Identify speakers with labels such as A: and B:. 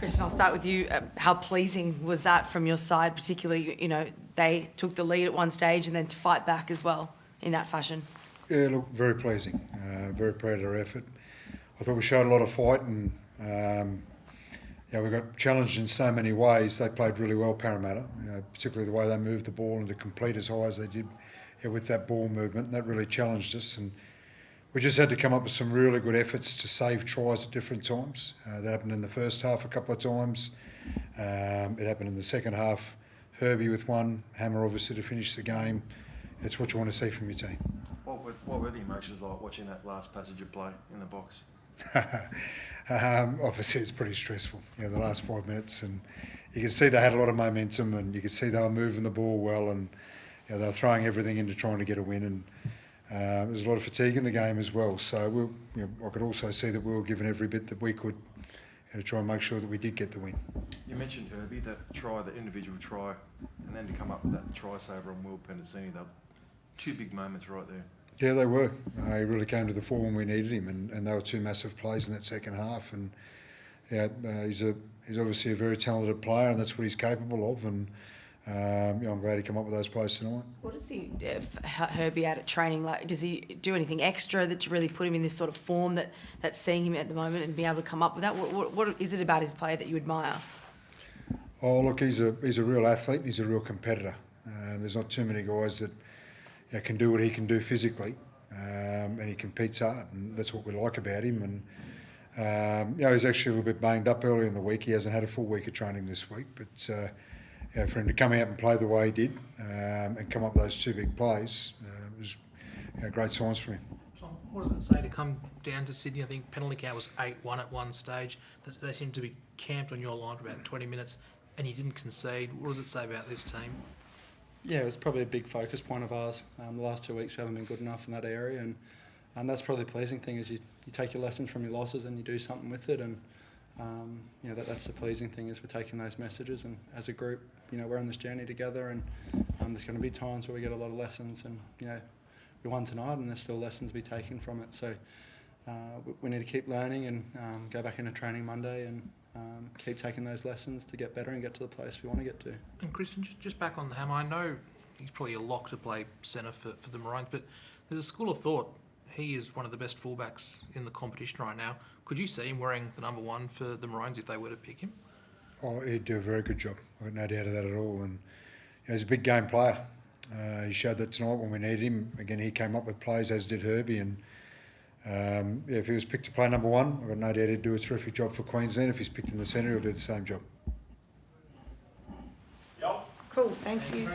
A: Kristian, I'll start with you. How pleasing was that from your side, particularly, they took the lead at one stage and then to fight back as well in that fashion?
B: Yeah, look, very pleasing. Very proud of our effort. I thought we showed a lot of fight and we got challenged in so many ways. They played really well, Parramatta, particularly the way they moved the ball and to complete as high as they did with that ball movement. And that really challenged us. And we just had to come up with some really good efforts to save tries at different times. That happened in the first half a couple of times. It happened in the second half. Herbie with one, Hammer obviously to finish the game. It's what you want to see from your team.
C: What were the emotions like watching that last passage of play in the box?
B: Obviously it's pretty stressful, the last 5 minutes, and you can see they had a lot of momentum and you could see they were moving the ball well, and they were throwing everything into trying to get a win, and there's a lot of fatigue in the game as well. So I could also see that we were given every bit that we could to try and make sure that we did get the win. You
C: mentioned Herbie, that individual try, and then to come up with that try saver on Will Pendicini, they're two big moments right there.
B: Yeah, they were. He really came to the fore when we needed him, and they were two massive plays in that second half. And he's obviously a very talented player, and that's what he's capable of. And I'm glad he came up with those plays tonight.
A: What does Herbie at training? Like, does he do anything extra that to really put him in this sort of form that's seeing him at the moment and be able to come up with that? What is it about his play that you admire?
B: Oh, look, he's a real athlete. And he's a real competitor. There's not too many guys that can do what he can do physically, and he competes hard, and that's what we like about him. And he's actually a little bit banged up early in the week. He hasn't had a full week of training this week, but for him to come out and play the way he did and come up with those two big plays was great signs for him.
D: Tom, what does it say to come down to Sydney? I think penalty count was 8-1 at one stage. They seemed to be camped on your line for about 20 minutes, and you didn't concede. What does it say about this team?
E: Yeah, it was probably a big focus point of ours. The last 2 weeks we haven't been good enough in that area, and that's probably the pleasing thing is you take your lessons from your losses and you do something with it, and that's the pleasing thing is we're taking those messages, and as a group, we're on this journey together, and there's going to be times where we get a lot of lessons, and we won tonight and there's still lessons to be taken from it. So we need to keep learning and go back into training Monday and keep taking those lessons to get better and get to the place we want to get to.
D: And Kristian, just back on the Hammer, I know he's probably a lock to play centre for the Maroons, but there's a school of thought he is one of the best fullbacks in the competition right now. Could you see him wearing the number 1 for the Maroons if they were to pick him?
B: Oh, he'd do a very good job. I've got no doubt of that at all. And he's a big game player. He showed that tonight when we needed him. Again, he came up with plays, as did Herbie, and if he was picked to play number 1, I've got no doubt he'd do a terrific job for Queensland. If he's picked in the centre, he'll do the same job.
A: Cool, thank you.